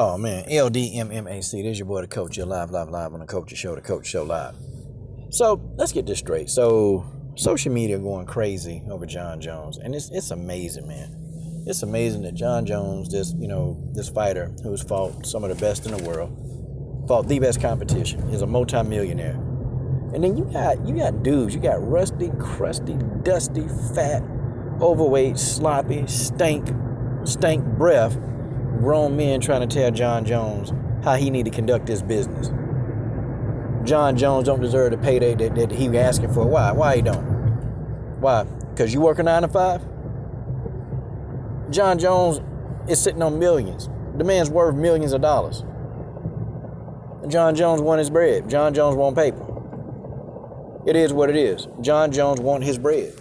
Oh man, LDMMAC. There's your boy, the coach. You're live on the Coach Show, the Coach Show live. So let's get this straight. So social media going crazy over Jon Jones, and it's amazing, man. It's amazing that Jon Jones, this fighter who's fought some of the best in the world, fought the best competition, is a multimillionaire. And then you got dudes, you got rusty, crusty, dusty, fat, overweight, sloppy, stank breath, grown men trying to tell Jon Jones how he need to conduct his business. Jon Jones don't deserve the payday that he asking for. Why? Why he don't? Why? Because you work a 9 to 5? Jon Jones is sitting on millions. The man's worth millions of dollars. Jon Jones want his bread. Jon Jones want paper. It is what it is. Jon Jones want his bread.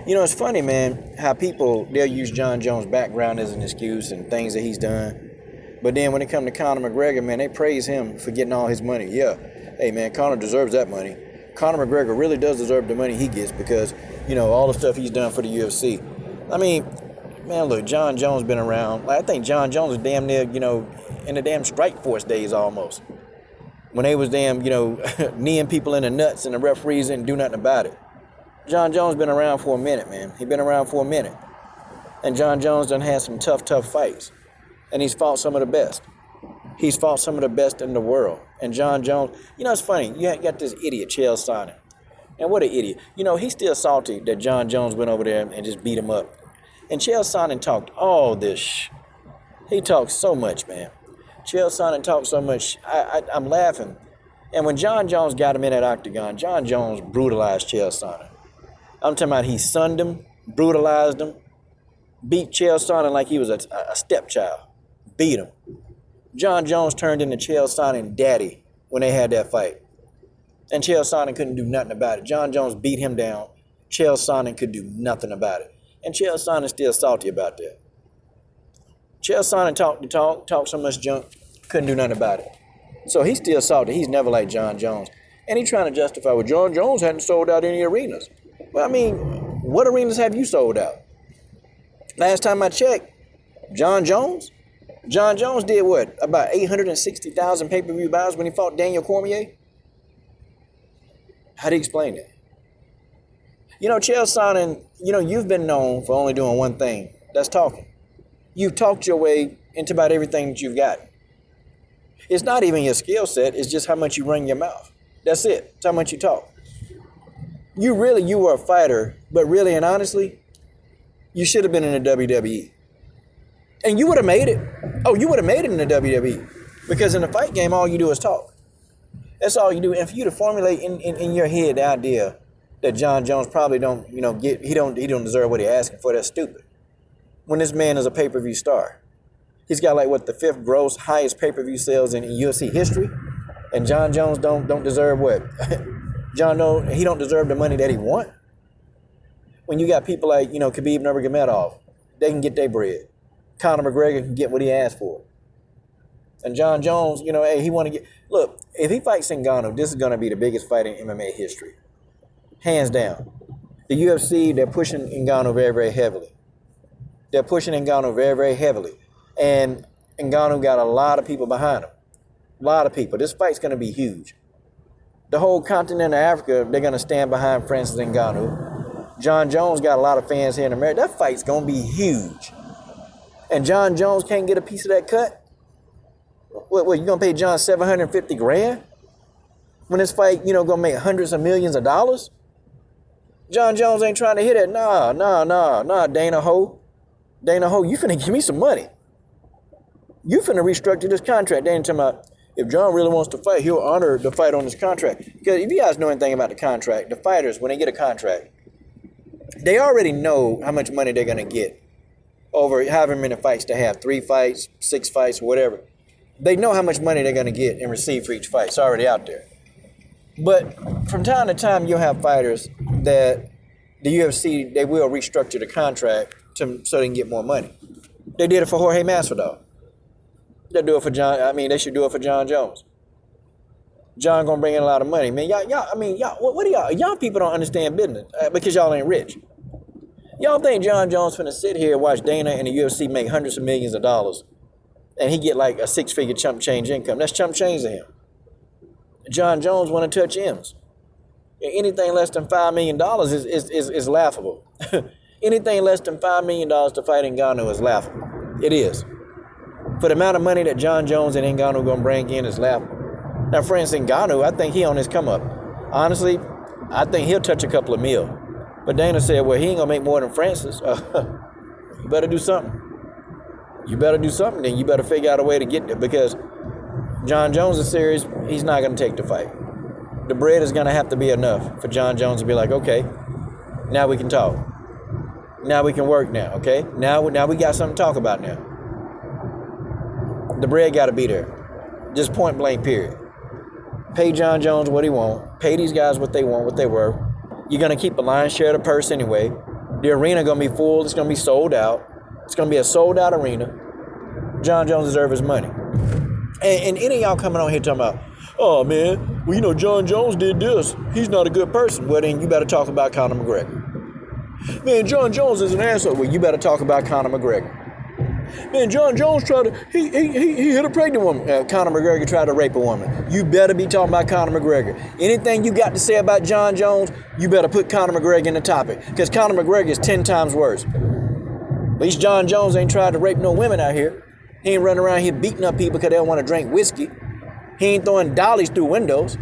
You know, it's funny, man, how they'll use Jon Jones' background as an excuse and things that he's done. But then when it comes to Conor McGregor, man, they praise him for getting all his money. Yeah, hey, man, Conor deserves that money. Conor McGregor really does deserve the money he gets because, all the stuff he's done for the UFC. I mean, man, look, Jon Jones been around. I think Jon Jones is damn near, in the damn Strike Force days almost. When they was kneeing people in the nuts and the referees didn't do nothing about it. Jon Jones been around for a minute, man. He been around for a minute. And Jon Jones done had some tough fights. And he's fought some of the best. He's fought some of the best in the world. And Jon Jones, it's funny. You got this idiot, Chael Sonnen. And what an idiot. He's still salty that Jon Jones went over there and just beat him up. And Chael Sonnen talked all this. He talked so much, man. Chael Sonnen talked so much. I'm laughing. And when Jon Jones got him in that octagon, Jon Jones brutalized Chael Sonnen. I'm talking about he sunned him, brutalized him, beat Chael Sonnen like he was a stepchild. Beat him. Jon Jones turned into Chael Sonnen daddy when they had that fight. And Chael Sonnen couldn't do nothing about it. Jon Jones beat him down. Chael Sonnen could do nothing about it. And Chael Sonnen's still salty about that. Chael Sonnen talked so much junk, couldn't do nothing about it. So he's still salty. He's never like Jon Jones. And he's trying to justify, well, Jon Jones hadn't sold out any arenas. Well, I mean, what arenas have you sold out? Last time I checked, Jon Jones did what? About 860,000 pay-per-view buys when he fought Daniel Cormier? How do you explain that? Chael Sonnen, you've been known for only doing one thing. That's talking. You've talked your way into about everything that you've got. It's not even your skill set. It's just how much you run your mouth. That's it. It's how much you talk. You were a fighter, but really and honestly, you should have been in the WWE. And you would have made it. Oh, you would have made it in the WWE. Because in the fight game, all you do is talk. That's all you do. And for you to formulate in your head the idea that Jon Jones probably don't deserve what he's asking for, that's stupid. When this man is a pay-per-view star. He's got the 5th gross, highest pay-per-view sales in UFC history. And Jon Jones don't deserve what? He don't deserve the money that he want. When you got people like, Khabib Nurmagomedov, they can get their bread. Conor McGregor can get what he asked for. And Jon Jones, hey, he want to get... Look, if he fights Ngannou, this is going to be the biggest fight in MMA history. Hands down. The UFC, they're pushing Ngannou very, very heavily. They're pushing Ngannou very, very heavily. And Ngannou got a lot of people behind him. A lot of people. This fight's going to be huge. The whole continent of Africa, they're going to stand behind Francis Ngannou. Jon Jones got a lot of fans here in America. That fight's going to be huge. And Jon Jones can't get a piece of that cut? What you going to pay Jon $750,000? When this fight, going to make hundreds of millions of dollars? Jon Jones ain't trying to hit it. Nah, Dana Ho. Dana Ho, you finna give me some money. You finna restructure this contract. They ain't talking about, if Jon really wants to fight, he'll honor the fight on this contract. Because if you guys know anything about the contract, the fighters, when they get a contract, they already know how much money they're going to get over however many fights they have, 3 fights, 6 fights, whatever. They know how much money they're going to get and receive for each fight. It's already out there. But from time to time, you'll have fighters that the UFC, they will restructure the contract so they can get more money. They did it for Jorge Masvidal. They do it for they should do it for Jon Jones. Jon gonna bring in a lot of money. Man, what do y'all people don't understand business because y'all ain't rich. Y'all think Jon Jones finna sit here and watch Dana and the UFC make hundreds of millions of dollars and he get like a 6-figure chump change income. That's chump change to him. John Jones want to touch M's. Anything less than $5 million is laughable. Anything less than $5 million to fight Ngannou is laughable. It is. For the amount of money that John Jones and Ngannou going to bring in is laughable. Now, for instance, Ngannou, I think he on his come up. Honestly, I think he'll touch a couple of mil. But Dana said, well, he ain't going to make more than Francis. You better do something. You better do something, then you better figure out a way to get there, because John Jones is serious. He's not going to take the fight. The bread is going to have to be enough for John Jones to be like, okay, now we can talk. Now we can work now, okay? Now we got something to talk about now. The bread got to be there. Just point blank, period. Pay John Jones what he want. Pay these guys what they want, what they worth. You're going to keep a lion's share of the purse anyway. The arena going to be full. It's going to be sold out. It's going to be a sold out arena. John Jones deserves his money. And any of y'all coming on here talking about, oh man, well, you know, John Jones did this. He's not a good person. Well, then you better talk about Conor McGregor. Man, John Jones is an asshole. Well, you better talk about Conor McGregor. Man, John Jones tried to, he hit a pregnant woman. Conor McGregor tried to rape a woman. You better be talking about Conor McGregor. Anything you got to say about John Jones, you better put Conor McGregor in the topic, because Conor McGregor is 10 times worse. At least John Jones ain't tried to rape no women out here. He ain't running around here beating up people because they don't want to drink whiskey. He ain't throwing dollies through windows.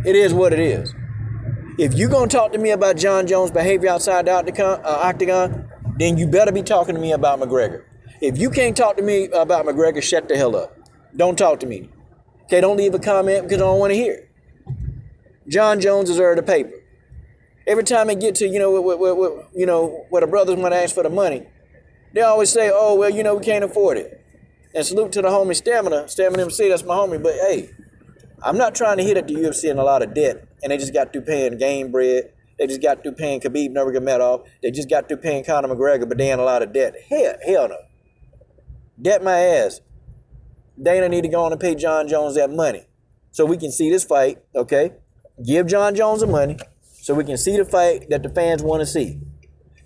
It is what it is. If you're going to talk to me about John Jones' behavior outside the octagon, then you better be talking to me about McGregor. If you can't talk to me about McGregor, shut the hell up. Don't talk to me. Okay, don't leave a comment because I don't want to hear it. John Jones deserves the paper. Every time they get to, where the brothers want to ask for the money, they always say, oh, well, we can't afford it. And salute to the homie Stamina MC, that's my homie. But hey, I'm not trying to hit at the UFC in a lot of debt, and they just got through paying game bread. They just got through paying Khabib Nurmagomedov. They just got through paying Conor McGregor, but they in a lot of debt. Hell no. Debt my ass. Dana need to go on and pay John Jones that money so we can see this fight, okay? Give John Jones the money so we can see the fight that the fans want to see.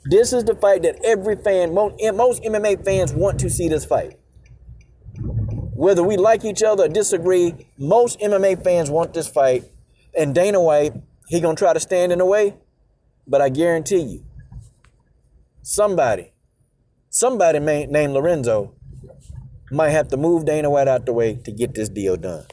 This is the fight that every fan, most MMA fans want to see this fight. Whether we like each other or disagree, most MMA fans want this fight. And Dana White, he gonna try to stand in the way, but I guarantee you, somebody named Lorenzo might have to move Dana White out the way to get this deal done.